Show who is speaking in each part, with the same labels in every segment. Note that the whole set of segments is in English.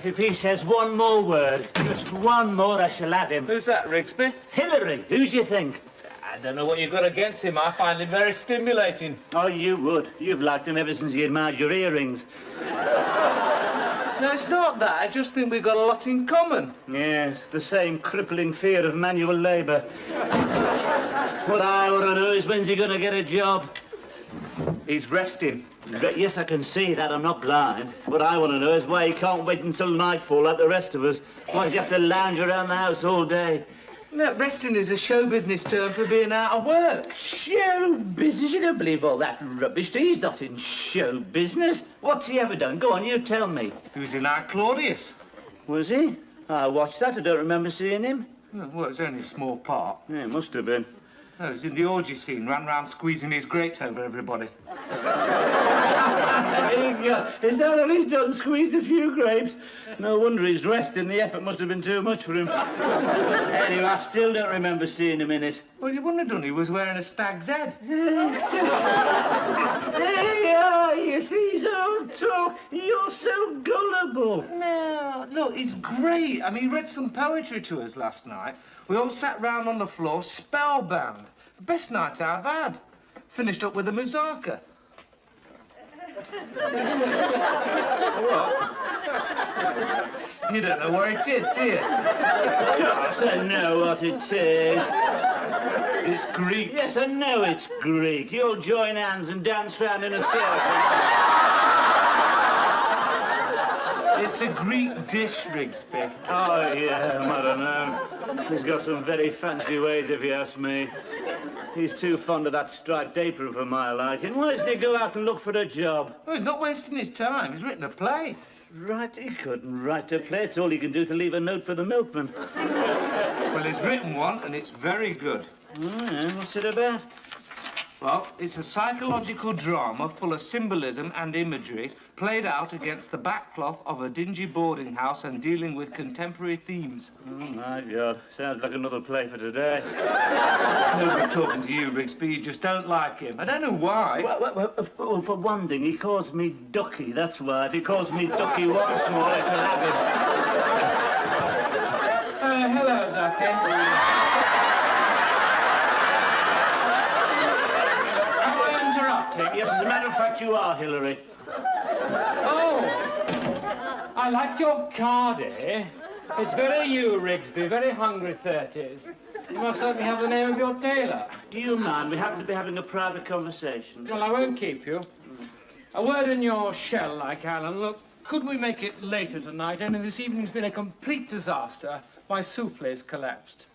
Speaker 1: If he says one more word, just one more, I shall have him.
Speaker 2: Who's that, Rigsby?
Speaker 1: Hillary, who do you think?
Speaker 2: I don't know what you've got against him. I find him very stimulating.
Speaker 1: Oh, you would. You've liked him ever since he admired your earrings.
Speaker 2: No, it's not that. I just think we've got a lot in common.
Speaker 1: Yes, the same crippling fear of manual labour. What I want to know is when's he going to get a job?
Speaker 2: He's resting.
Speaker 1: But yes, I can see that. I'm not blind. What I want to know is why he can't wait until nightfall like the rest of us. Why does he have to lounge around the house all day?
Speaker 2: No, resting is a show business term for being out of work.
Speaker 1: Show business? You don't believe all that rubbish, do you? He's not in show business. What's he ever done? Go on, you tell me.
Speaker 2: He was in our Claudius.
Speaker 1: Was he? I watched that. I don't remember seeing him.
Speaker 2: Oh, well, it's only a small part.
Speaker 1: Yeah, it must have been.
Speaker 2: No, he was in the orgy scene, ran round squeezing his grapes over everybody.
Speaker 1: Is that all he's done? Squeezed a few grapes? No wonder he's resting. The effort must have been too much for him. Anyway, I still don't remember seeing him in it.
Speaker 2: Well, you wouldn't have done. He was wearing a stag's head.
Speaker 1: Yes. There you are. You see his own talk. You're so gullible.
Speaker 2: No, look, it's great. I mean, he read some poetry to us last night. We all sat round on the floor, spellbound. The best night I've had. Finished up with a muzaka.
Speaker 1: What?
Speaker 2: You don't know where it is, do you?
Speaker 1: Yes, I know what it is.
Speaker 2: It's Greek.
Speaker 1: Yes, I know it's Greek. You'll join hands and dance round in a circle.
Speaker 2: It's a Greek dish, Rigsby.
Speaker 1: Oh, yeah, I don't know. He's got some very fancy ways, if you ask me. He's too fond of that striped apron for my liking. Why doesn't he go out and look for a job?
Speaker 2: Well, he's not wasting his time. He's written a play.
Speaker 1: Right, he couldn't write a play. It's all he can do to leave a note for the milkman.
Speaker 2: Well, he's written one, and it's very good.
Speaker 1: Oh, yeah, what's it about?
Speaker 2: Well, it's a psychological drama full of symbolism and imagery played out against the backcloth of a dingy boarding house and dealing with contemporary themes.
Speaker 1: Oh, my God. Sounds like another play for today.
Speaker 2: Nobody's talking to you, Rigsby. You just don't like him. I don't know why.
Speaker 1: Well, for one thing, he calls me Ducky, that's why. If he calls me Ducky once more, I shall have him.
Speaker 2: Hello, Ducky.
Speaker 1: Yes, as a matter of fact, you are, Hillary.
Speaker 3: Oh, I like your card, eh? It's very you, Rigsby, very hungry 30s. You must let me have the name of your tailor.
Speaker 1: Do you mind? We happen to be having a private conversation.
Speaker 3: Well, I won't keep you. A word in your shell, like Alan. Look, could we make it later tonight? Only this evening's been a complete disaster. My souffle's collapsed.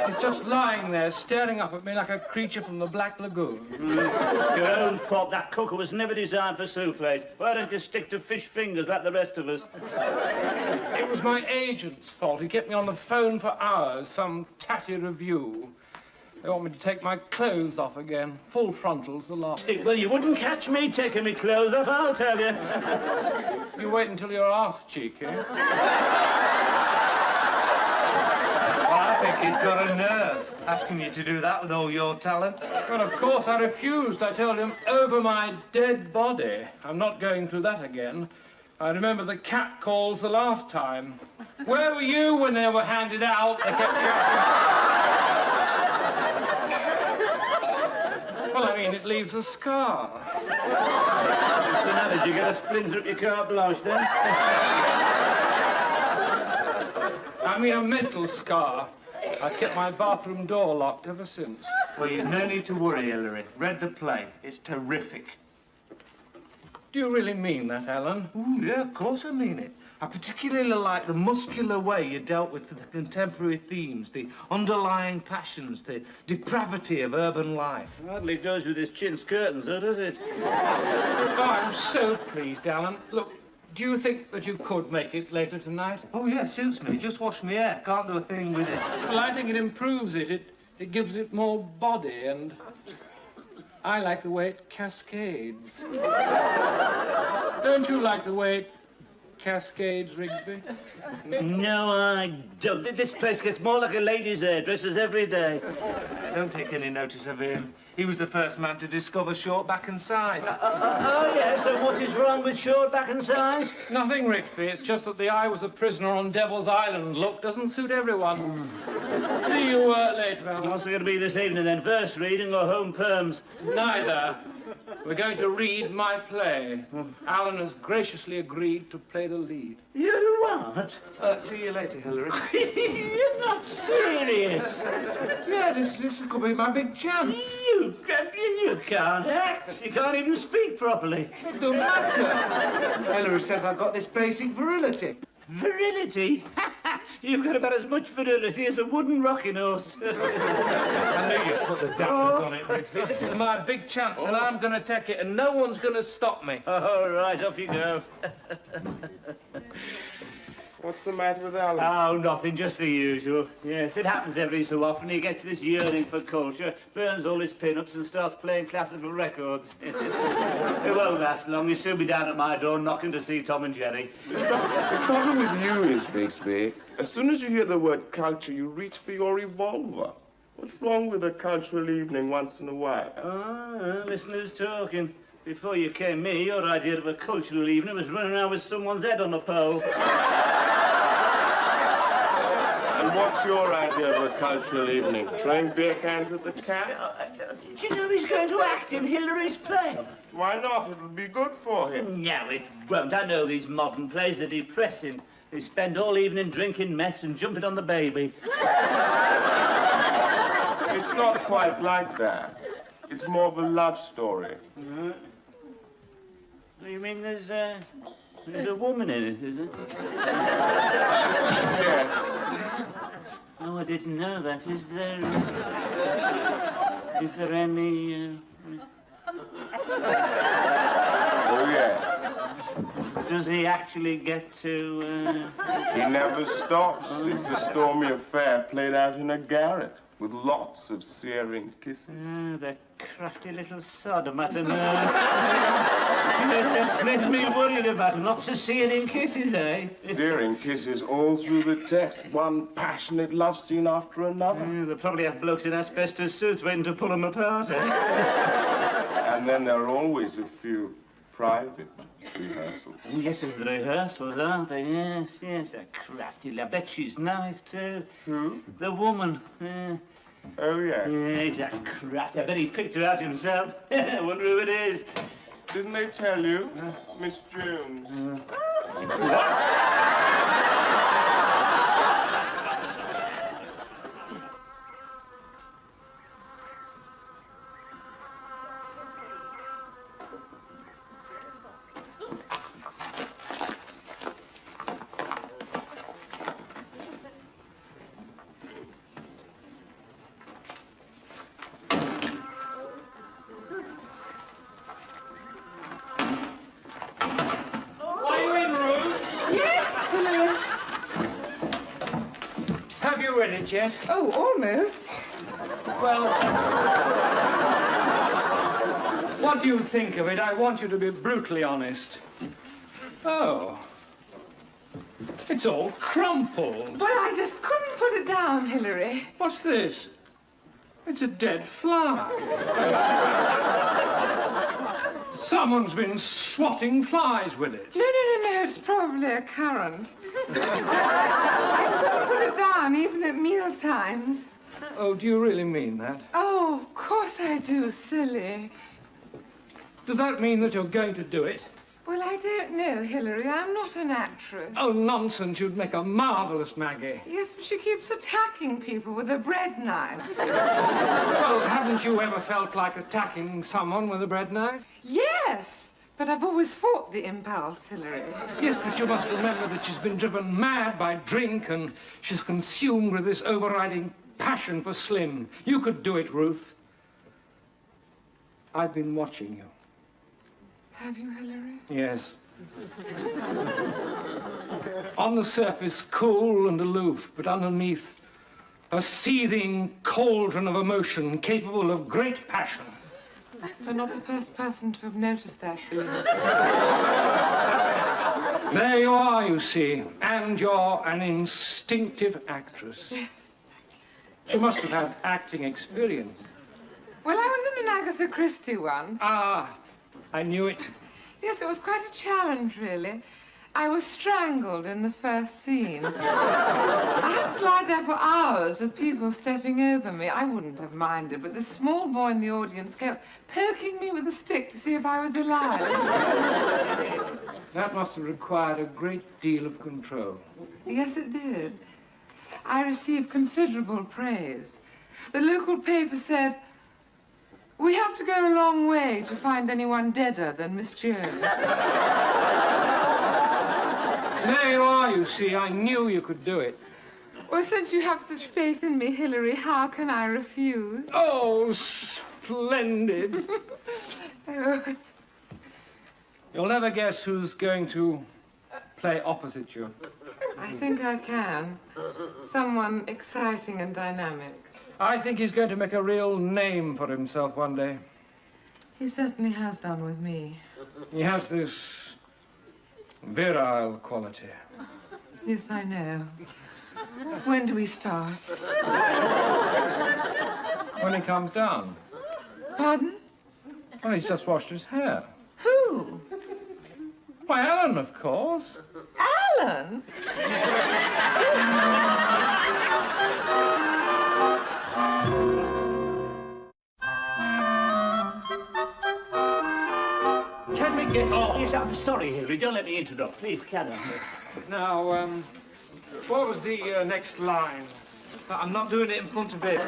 Speaker 3: It's just lying there, staring up at me like a creature from the Black Lagoon.
Speaker 1: Your own fault. That cooker was never designed for soufflés. Why don't you stick to fish fingers like the rest of us?
Speaker 3: It was my agent's fault. He kept me on the phone for hours, some tatty review. They want me to take my clothes off again. Full frontals, the lot.
Speaker 1: Well, you wouldn't catch me taking my clothes off, I'll tell you.
Speaker 3: You wait until you're asked, cheeky.
Speaker 2: I think he's got a nerve, asking you to do that with all your talent.
Speaker 3: Well, of course, I refused. I told him, over my dead body. I'm not going through that again. I remember the cat calls the last time. Where were you when they were handed out? They kept shouting. Well, I mean, it leaves a scar.
Speaker 1: So now, did you get a splinter up your carte blanche, then?
Speaker 3: I mean, a mental scar. I kept my bathroom door locked ever since.
Speaker 2: Well, you've no need to worry, Hillary. Read the play. It's terrific.
Speaker 3: Do you really mean that, Alan?
Speaker 2: Ooh, yeah, of course I mean it. I particularly like the muscular way you dealt with the contemporary themes, the underlying passions, the depravity of urban life.
Speaker 1: Hardly goes with his chintz curtains, though, does it?
Speaker 3: Oh, I'm so pleased, Alan. Look, do you think that you could make it later tonight?
Speaker 2: Oh, yeah, suits me. Just wash my hair. Can't do a thing with it.
Speaker 3: Well, I think it improves it. It gives it more body, and I like the way it cascades. Don't you like the way it Cascades, Rigsby?
Speaker 1: No, I don't. This place gets more like a lady's hairdresser's every day.
Speaker 2: Don't take any notice of him. He was the first man to discover short back and sides.
Speaker 1: Oh, yeah, so what is wrong with short back and sides?
Speaker 3: Nothing, Rigsby. It's just that the I was a prisoner on Devil's Island look doesn't suit everyone. See you later, Alan.
Speaker 1: What's it going to be this evening, then? Verse reading or home perms?
Speaker 3: Neither. We're going to read my play. Alan has graciously agreed to play the lead.
Speaker 1: You what?
Speaker 2: See you later, Hilary.
Speaker 1: You're not serious.
Speaker 2: Yeah, this could be my big chance.
Speaker 1: You can't act. You can't even speak properly.
Speaker 2: It don't matter. Hilary says I've got this basic virility.
Speaker 1: Virility? You've got about as much virility as a wooden rocking horse.
Speaker 2: I knew you'd put the dappers on it, Rigsby. This is my big chance, and I'm going to take it, and no one's going to stop me.
Speaker 1: All right, off you go.
Speaker 4: What's the matter with Alan?
Speaker 1: Oh, nothing, just the usual. Yes, it happens every so often. He gets this yearning for culture, burns all his pin-ups and starts playing classical records. It won't last long. He'll soon be down at my door knocking to see Tom and Jerry.
Speaker 4: The trouble with you is, Rigsby, as soon as you hear the word culture, you reach for your revolver. What's wrong with a cultural evening once in a while?
Speaker 1: Ah, listen who's talking. Before you came me, your idea of a cultural evening was running around with someone's head on a pole.
Speaker 4: And what's your idea of a cultural evening? Throwing beer cans at the cat?
Speaker 1: Do you know he's going to act in Hilary's play?
Speaker 4: Why not? It'll be good for him.
Speaker 1: No, it won't. I know these modern plays are depressing. They spend all evening drinking mess and jumping on the baby.
Speaker 4: It's not quite like that. It's more of a love story.
Speaker 1: You mean there's a woman in it, is it?
Speaker 4: Yes.
Speaker 1: Oh, I didn't know that. Is there any...
Speaker 4: Oh, yes.
Speaker 1: Does he actually get to...
Speaker 4: He never stops. It's a stormy affair played out in a garret with lots of searing kisses.
Speaker 1: the crafty little sodomat and It makes me worried about him. Lots of searing kisses, eh?
Speaker 4: Searing kisses all through the text. One passionate love scene after another.
Speaker 1: They probably have blokes in asbestos suits waiting to pull them apart, eh?
Speaker 4: And then there are always a few private rehearsals.
Speaker 1: Yes, there's the rehearsals, aren't there? Yes, a crafty lad. I bet she's nice, too.
Speaker 4: Who?
Speaker 1: The woman.
Speaker 4: Oh, yeah.
Speaker 1: He's a crafty. I bet he picked her out himself. I wonder who it is.
Speaker 4: Didn't they tell you? Miss Jones.
Speaker 3: Are you in, Ruth?
Speaker 5: Yes, hello.
Speaker 3: Have you read it yet?
Speaker 5: Oh, almost.
Speaker 3: Well, what do you think of it? I want you to be brutally honest. Oh. It's all crumpled.
Speaker 5: Well, I just couldn't put it down, Hilary.
Speaker 3: What's this? It's a dead fly. Someone's been swatting flies with it.
Speaker 5: No, it's probably a currant. I couldn't put it down, even at meal times.
Speaker 3: Oh, do you really mean that?
Speaker 5: Oh, of course I do, silly.
Speaker 3: Does that mean that you're going to do it?
Speaker 5: Well, I don't know, Hilary. I'm not an actress.
Speaker 3: Oh, nonsense. You'd make a marvellous Maggie.
Speaker 5: Yes, but she keeps attacking people with a bread knife.
Speaker 3: Well, haven't you ever felt like attacking someone with a bread knife?
Speaker 5: Yes, but I've always fought the impulse, Hilary.
Speaker 3: Yes, but you must remember that she's been driven mad by drink and she's consumed with this overriding passion for Slim. You could do it, Ruth. I've been watching you.
Speaker 5: Have you, Hilary?
Speaker 3: Yes. On the surface, cool and aloof, but underneath, a seething cauldron of emotion capable of great passion.
Speaker 5: You're not the first person to have noticed that.
Speaker 3: There you are, you see, and you're an instinctive actress. You must have had acting experience.
Speaker 5: Well, I was in an Agatha Christie once.
Speaker 3: Ah, I knew it.
Speaker 5: Yes, it was quite a challenge, really. I was strangled in the first scene. I had to lie there for hours with people stepping over me. I wouldn't have minded, but this small boy in the audience kept poking me with a stick to see if I was alive.
Speaker 3: That must have required a great deal of control.
Speaker 5: Yes, it did. I received considerable praise. The local paper said, "We have to go a long way to find anyone deader than Miss Jones."
Speaker 3: There you are, you see. I knew you could do it.
Speaker 5: Well, since you have such faith in me, Hilary, how can I refuse?
Speaker 3: Oh, splendid.
Speaker 5: Oh.
Speaker 3: You'll never guess who's going to play opposite you.
Speaker 5: I think I can. Someone exciting and dynamic.
Speaker 3: I think he's going to make a real name for himself one day.
Speaker 5: He certainly has done with me.
Speaker 3: He has this virile quality.
Speaker 5: Yes, I know. When do we start?
Speaker 3: When he comes down.
Speaker 5: Pardon?
Speaker 3: Well, he's just washed his hair.
Speaker 5: Who?
Speaker 3: Why, Alan, of course.
Speaker 5: Alan?
Speaker 3: Can we get on?
Speaker 1: Yes, I'm sorry, Hilary. Don't let me interrupt. Please, carry on.
Speaker 3: Now, what was the next line?
Speaker 2: I'm not doing it in front of him.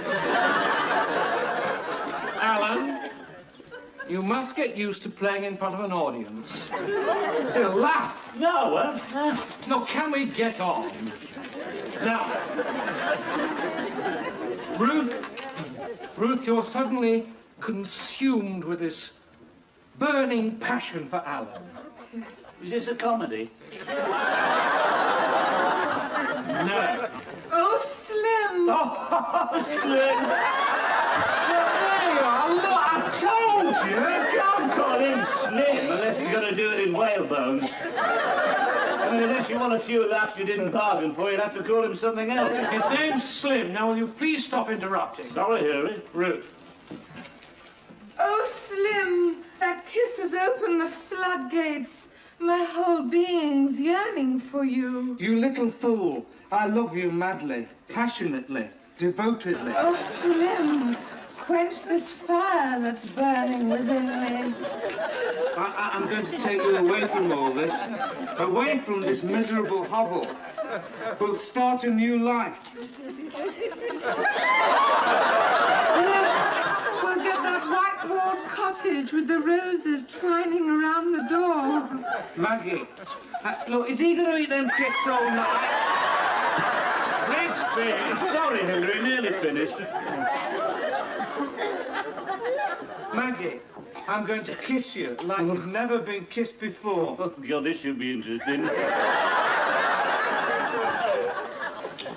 Speaker 3: Alan, you must get used to playing in front of an audience.
Speaker 2: He'll laugh.
Speaker 1: No,
Speaker 3: No, can we get on? Now, Ruth, you're suddenly consumed with this burning passion for Alan.
Speaker 5: Yes.
Speaker 1: is this a comedy?
Speaker 3: No.
Speaker 5: Oh, Slim!
Speaker 1: Oh, Slim!
Speaker 2: There you are. Look, I told you.
Speaker 1: You can't call him Slim unless you're going to do it in whalebone. I mean, unless you want a few laughs you didn't bargain for, you'd have to call him something else.
Speaker 3: His name's Slim. Now, will you please stop interrupting?
Speaker 1: Sorry, Hilary.
Speaker 3: Ruth.
Speaker 5: Oh, Slim! That kiss has opened the floodgates. My whole being's yearning for you.
Speaker 2: You little fool. I love you madly, passionately, devotedly.
Speaker 5: Oh, Slim! Quench this fire that's burning within me.
Speaker 2: I'm going to take you away from all this, away from this miserable hovel. We'll start a new life.
Speaker 5: Yes, we'll get that white-walled cottage with the roses twining around the door.
Speaker 2: Maggie, look, is he going to eat them crisps all night?
Speaker 1: Sorry, Hilary, nearly finished.
Speaker 2: Maggie, I'm going to kiss you like you've never been kissed before.
Speaker 1: Oh, God, this should be interesting.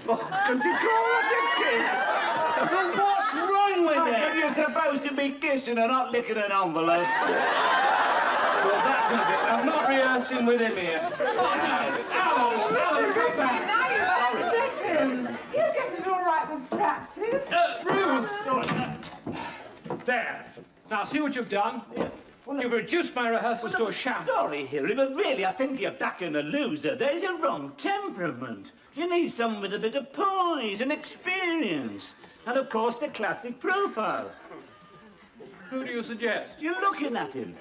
Speaker 1: Oh, don't you call that a kiss?
Speaker 2: Well, what's wrong with it?
Speaker 1: You're supposed to be kissing and not licking an envelope.
Speaker 2: Well, that does it. I'm not rehearsing with him here.
Speaker 5: Mr. Crispy, now you've upset him. He'll get it all right with practice.
Speaker 3: Ruth! There. Now, see what you've done? You've reduced my rehearsals to a shambles.
Speaker 1: Sorry, Hilary, but really, I think you're backing a loser. There's a wrong temperament. You need someone with a bit of poise and experience. And, of course, the classic profile.
Speaker 3: Who do you suggest?
Speaker 1: You're looking at him.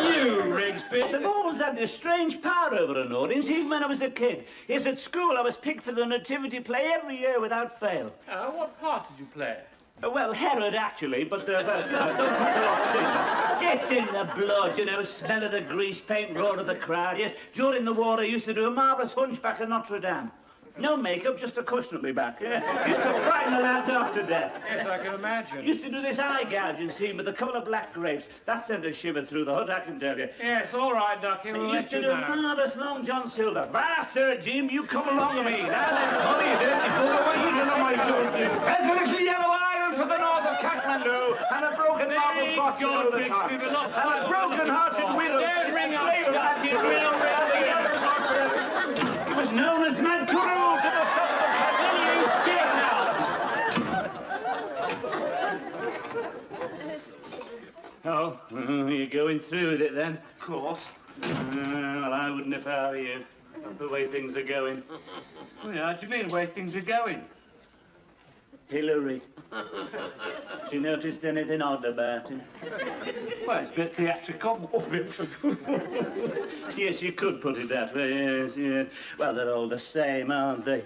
Speaker 3: You, Rigsby.
Speaker 1: I've always had this strange power over an audience, even when I was a kid. Yes, at school, I was picked for the nativity play every year without fail.
Speaker 3: What part did you play?
Speaker 1: Well, Herod, actually, but don't put a lot since. Gets in the blood, you know, smell of the grease paint, roar of the crowd. Yes, during the war, I used to do a marvellous hunchback of Notre Dame. No makeup, just a cushion at my back, yeah? Used to frighten the lads half to death.
Speaker 3: Yes, I can imagine.
Speaker 1: Used to do this eye gouging scene with a couple of black grapes. That sent a shiver through the hut, I can tell you.
Speaker 3: Yes, all right, Ducky, we'll
Speaker 1: Used
Speaker 3: let
Speaker 1: to
Speaker 3: you
Speaker 1: do
Speaker 3: know.
Speaker 1: marvellous Long John Silver. Va, Sir Jim, you come along with me. Now then, Connie, you dirty bugger, what are you doing on my shoulder? There's a little yellow iron for to the north of Kathmandu, and a broken marble cross below the top, and a broken-hearted widow.
Speaker 3: Don't ring up stuff, you real
Speaker 1: He was known as Mankuru to the sons of Kathmandu. Oh, you're going through with it then?
Speaker 2: Of course.
Speaker 1: Well, I wouldn't if I were you. Not the way things are going.
Speaker 2: Well, yeah, how do you mean, the way things are going?
Speaker 1: Hillary. She noticed anything odd about him?
Speaker 2: Well, it's a bit theatrical.
Speaker 1: Yes, you could put it that way, yes, yes. Well, they're all the same, aren't they?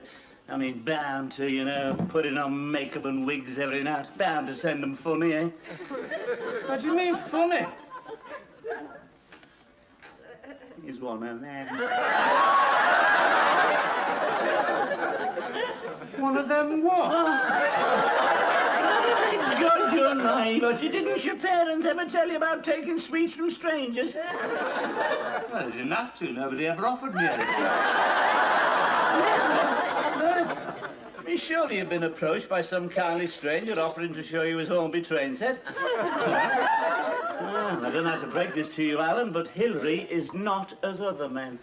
Speaker 1: I mean, bound to, you know, putting on makeup and wigs every night. Bound to send them funny, eh?
Speaker 2: What do you mean, funny?
Speaker 1: He's one of them.
Speaker 2: One of them what?
Speaker 1: God, you're naive, but didn't your parents ever tell you about taking sweets from strangers?
Speaker 2: Well, they didn't have to. Nobody ever offered me anything.
Speaker 1: I mean, surely you've been approached by some kindly stranger offering to show you his Hornby train set. Well, I don't know how to break this to you, Alan, but Hillary is not as other men.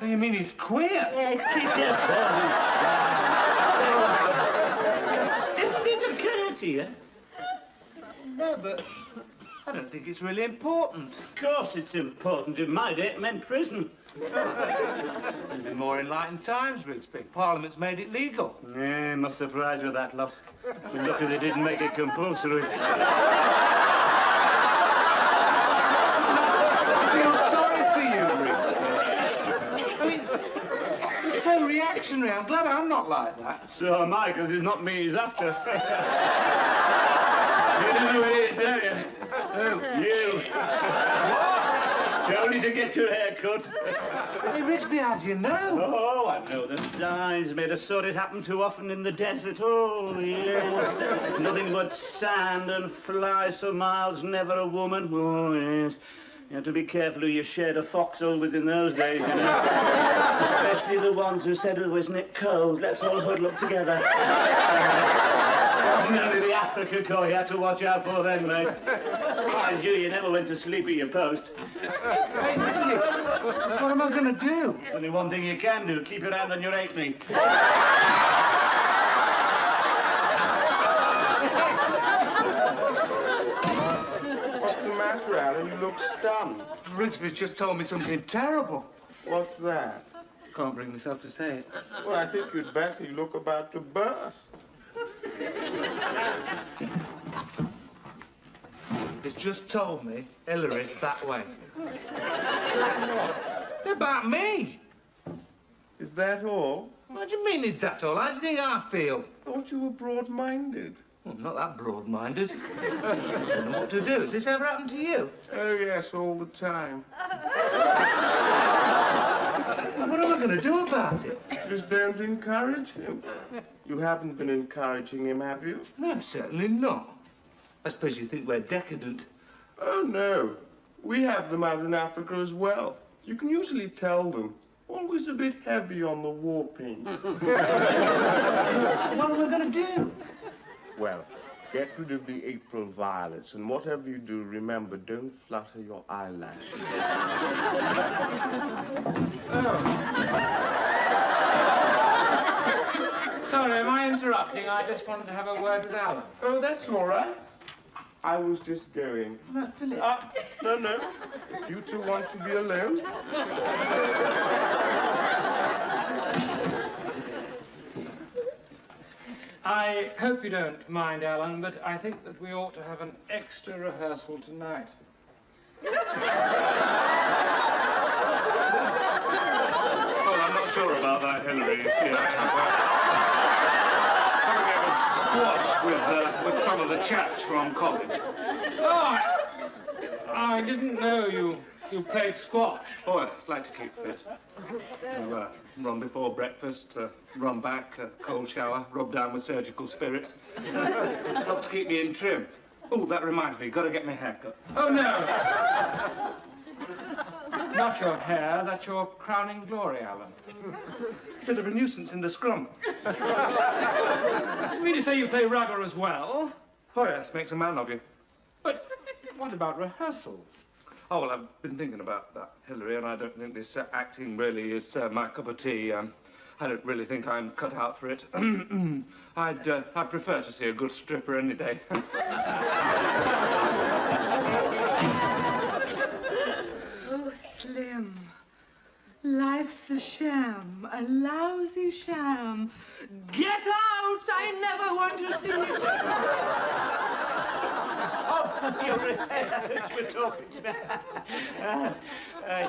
Speaker 2: Oh, you mean he's queer?
Speaker 1: Yes, keep your voice. Didn't it occur to you?
Speaker 2: No, but I don't think it's really important.
Speaker 1: Of course it's important. In my day, it meant prison.
Speaker 2: There'll be more enlightened times, Rigsby. Parliament's made it legal.
Speaker 1: Yeah, must surprise with that lot. We're lucky they didn't make it compulsory.
Speaker 2: I feel sorry for you, Rigsby. I mean, you're so reactionary. I'm glad I'm not like that.
Speaker 1: So am I, because it's not me he's after. You know who it is, don't you?
Speaker 2: Who?
Speaker 1: You. Told you to get your hair cut.
Speaker 2: Hey, Rigsby, how do you know?
Speaker 1: Oh, I know the signs. Made a saw it happen too often in the desert. Oh, yes. Nothing but sand and flies for miles, never a woman. Oh, yes. You have to be careful who you shared a foxhole with in those days, you know. Especially the ones who said, oh, isn't it cold? Let's all huddle up together. It wasn't only the Africa Corps you had to watch out for then, mate. Mind you, you never went to sleep at your post.
Speaker 2: Hey, Rigsby, what am I going to do?
Speaker 1: There's only one thing you can do. Keep your hand on your halfpenny.
Speaker 4: What's the matter, Alan? You look stunned.
Speaker 2: Rigsby's just told me something terrible.
Speaker 4: What's that?
Speaker 2: Can't bring myself to say it.
Speaker 4: Well, I think you'd better. You look about to burst.
Speaker 2: He's just told me Hillary's that way. About me.
Speaker 4: Is that all?
Speaker 2: What do you mean is that all? How do you think I feel?
Speaker 4: Thought you were broad-minded.
Speaker 2: Well, not that broad-minded. I don't know what to do. Has this ever happened to you?
Speaker 4: Oh, yes, all the time.
Speaker 2: What am I going to do about it?
Speaker 4: Just don't encourage him. You haven't been encouraging him, have you?
Speaker 2: No, certainly not. I suppose you think we're decadent.
Speaker 4: Oh, no. We have them out in Africa as well. You can usually tell them. Always a bit heavy on the warping.
Speaker 2: What am I going to do?
Speaker 4: Well, get rid of the April violets, and whatever you do, remember, don't flutter your eyelashes.
Speaker 3: Sorry, am I interrupting? I just wanted to have a word with Alan.
Speaker 4: Oh, that's all right. I was just going.
Speaker 2: No, Philip.
Speaker 4: No. You two want to be alone?
Speaker 3: I hope you don't mind, Alan, but I think that we ought to have an extra rehearsal tonight.
Speaker 2: Well, I'm not sure about that, Hillary. You see, squash with some of the chaps from college.
Speaker 3: Oh, I didn't know you played squash.
Speaker 2: Oh, I just like to keep fit. Run before breakfast, run back, cold shower, rub down with surgical spirits. Helps keep me in trim. Oh, that reminds me, got to get my hair cut.
Speaker 3: Oh, no. Not your hair, that's your crowning glory, Alan.
Speaker 2: bit of a nuisance in the scrum.
Speaker 3: You mean to say you play rugger as well?
Speaker 2: Oh, yes, makes a man of you.
Speaker 3: But what about rehearsals?
Speaker 2: Oh, well, I've been thinking about that, Hilary, and I don't think this acting really is my cup of tea. I don't really think I'm cut out for it. I'd prefer to see a good stripper any day.
Speaker 5: Oh, Slim. Life's a sham, a lousy sham. Get out! I never want to see it.
Speaker 1: We're talking to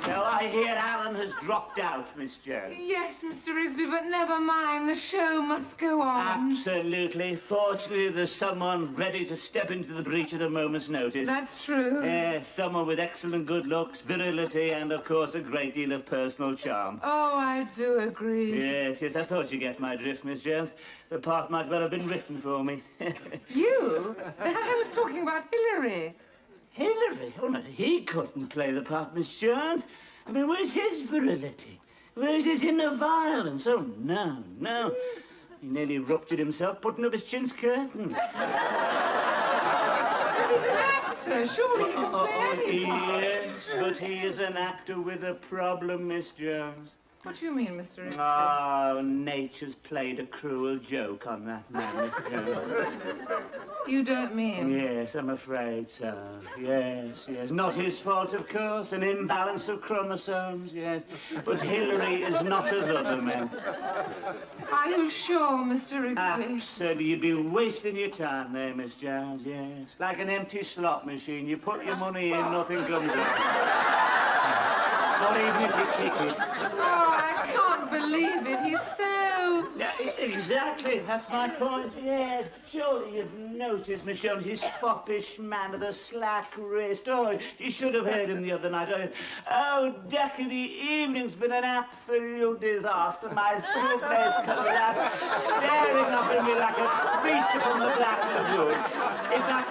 Speaker 1: so I hear Alan has dropped out, Miss Jones.
Speaker 5: Yes, Mr. Rigsby, but never mind. The show must go on.
Speaker 1: Absolutely. Fortunately, there's someone ready to step into the breach at a moment's notice.
Speaker 5: That's true.
Speaker 1: Someone with excellent good looks, virility, and, of course, a great deal of personal charm.
Speaker 5: Oh, I do agree.
Speaker 1: Yes, I thought you get my drift, Miss Jones. The part might well have been written for me.
Speaker 5: You? I was talking about Hillary.
Speaker 1: Hillary? Oh, no, he couldn't play the part, Miss Jones. I mean, where's his virility? Where's his inner violence? Oh, no, no. He nearly ruptured himself putting up his chintz curtains.
Speaker 5: But he's an actor. Surely he can play any part.
Speaker 1: Yes, but he is an actor with a problem, Miss Jones.
Speaker 5: What do you mean, Mr. Rigsby?
Speaker 1: Oh, nature's played a cruel joke on that man, Miss Jones.
Speaker 5: You don't mean?
Speaker 1: Yes, I'm afraid so. Yes, yes. Not his fault, of course. An imbalance of chromosomes, yes. But Hillary is not as other men.
Speaker 5: Are you sure, Mr. Rigsby?
Speaker 1: Absolutely. You'd be wasting your time there, Miss Jones, yes. Like an empty slot machine. You put your money in, nothing comes out. Not even if you click it.
Speaker 5: Oh, I can't believe it. He's so...
Speaker 1: Yeah, exactly. That's my point, yes. Surely you've noticed, Miss Jones, his foppish manner, the slack wrist. Oh, you should have heard him the other night. Oh, Decker, the evening's been an absolute disaster. My souffle's collapsed, staring up at me like a creature from the Black Lagoon. If that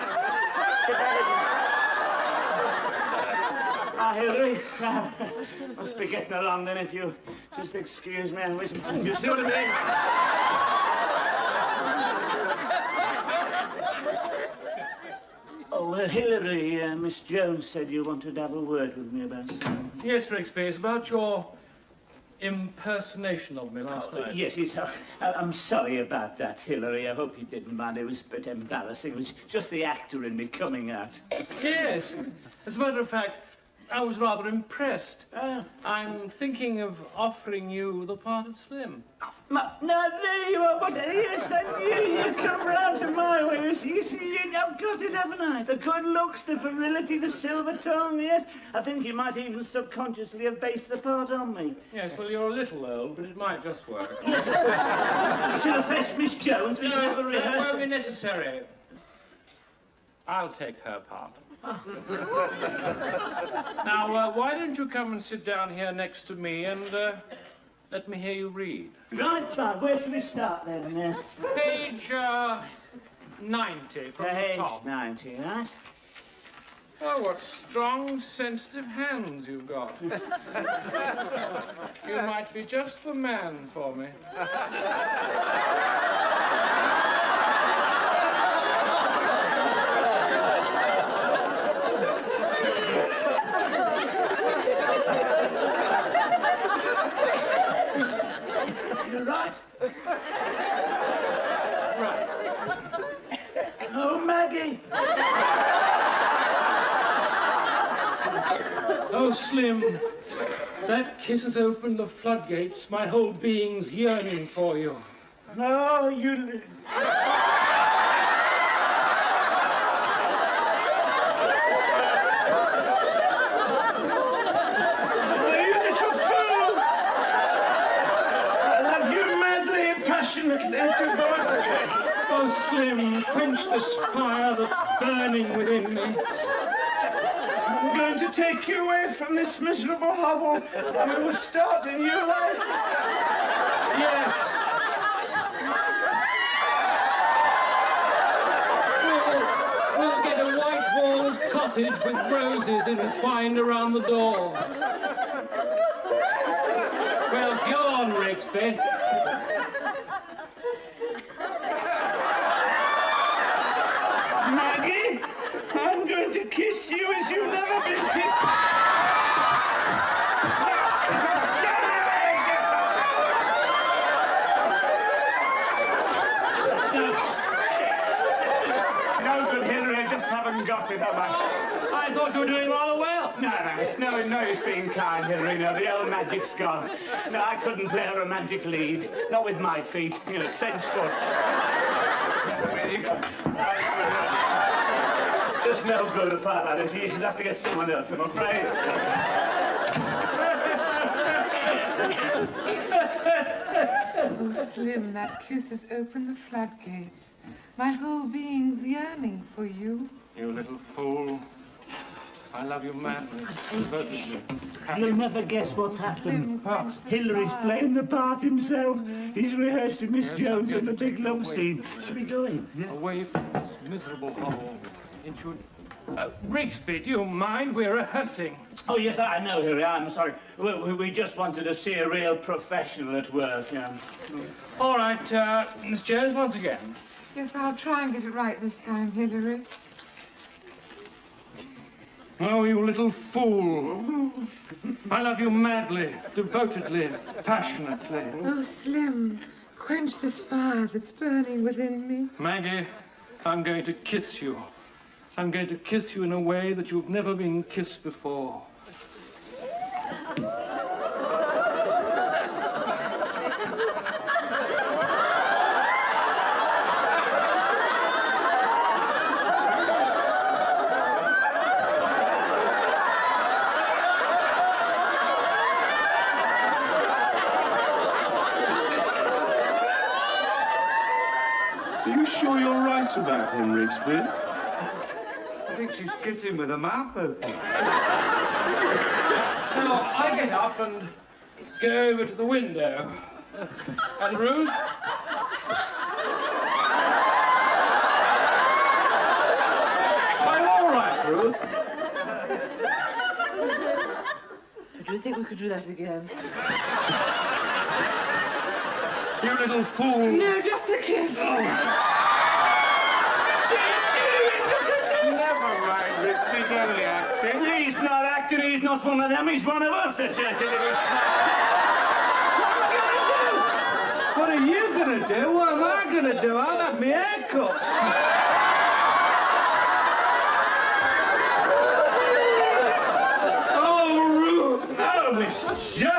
Speaker 1: Hillary, must be getting along then if you just excuse me and whisper. You see what I mean? Oh, Hillary, Miss Jones said you wanted to have a word with me about something.
Speaker 3: Yes, Rigsby, it's about your impersonation of me last night.
Speaker 1: Yes, I'm sorry about that, Hillary. I hope you didn't mind. It was a bit embarrassing. It was just the actor in me coming out.
Speaker 3: Yes. As a matter of fact, I was rather impressed. I'm thinking of offering you the part of Slim.
Speaker 1: No, there you are. But yes, I knew you'd come round to my way. You see, I've got it, haven't I? The good looks, the virility, the silver tongue, yes. I think you might even subconsciously have based the part on me.
Speaker 3: Yes, well, you're a little old, but it might just work.
Speaker 1: You should have fetched Miss Jones. We never
Speaker 3: It
Speaker 1: rehearsed.
Speaker 3: won't be necessary. I'll take her part. Now, why don't you come and sit down here next to me and let me hear you read?
Speaker 1: Right, fine. Where should we start then?
Speaker 3: Page 90 from the
Speaker 1: Page
Speaker 3: top.
Speaker 1: 90, right?
Speaker 3: Oh, what strong, sensitive hands you've got. You might be just the man for me.
Speaker 1: You're right.
Speaker 3: Right.
Speaker 1: Oh, Maggie.
Speaker 3: Oh, Slim, that kiss has opened the floodgates. My whole being's yearning for you.
Speaker 1: No, you...
Speaker 3: Oh, Slim, quench this fire that's burning within me.
Speaker 1: I'm going to take you away from this miserable hovel and we will start a new life.
Speaker 3: Yes. We'll get a white-walled cottage with roses entwined around the door. Well, go on, Rigsby.
Speaker 1: Maggie, I'm going to kiss you as you've never been kissed. No good, Hillary. I just haven't got it, have I?
Speaker 3: I thought you were doing rather well.
Speaker 1: No, it's no use being kind, Hillary. No, the old magic's gone. No, I couldn't play a romantic lead. Not with my feet. You know, trench foot. Just no good apart from that. You should have to get someone else, I'm afraid.
Speaker 5: Oh, Slim, that kiss has opened the floodgates. My whole being's yearning for you.
Speaker 3: You little fool. I love you madly.
Speaker 1: You'll never guess what's happened.
Speaker 5: Slim, quench the
Speaker 1: Hillary's
Speaker 5: fire.
Speaker 1: playing the part himself. He's rehearsing Miss Jones in the big love scene. Should we go in?
Speaker 3: Away from this miserable hole into Rigsby, do you mind? We're rehearsing.
Speaker 1: Oh, yes, I know, Hillary. I'm sorry. We just wanted to see a real professional at work.
Speaker 3: All right, Miss Jones, once again.
Speaker 5: Yes, I'll try and get it right this time, Hillary.
Speaker 3: Oh, you little fool. I love you madly, devotedly, passionately.
Speaker 5: Oh, Slim, quench this fire that's burning within me.
Speaker 3: Maggie, I'm going to kiss you. I'm going to kiss you in a way that you've never been kissed before.
Speaker 4: Are you sure you're right about him, Rigsby?
Speaker 2: I think she's kissing with her mouth open.
Speaker 3: Now, I get up and go over to the window. And Ruth? I'm all right, Ruth.
Speaker 5: Do you think we could do that again?
Speaker 3: You little fool.
Speaker 5: No, just the kiss.
Speaker 2: Never mind, Rigsby's only acting.
Speaker 1: He's not acting, he's not one of them, he's one of us, the dirty little snot.
Speaker 2: What are you going to do? What am I going to do? I'll have my hair cut.
Speaker 3: Oh, Ruth.
Speaker 1: Oh, Miss Jones!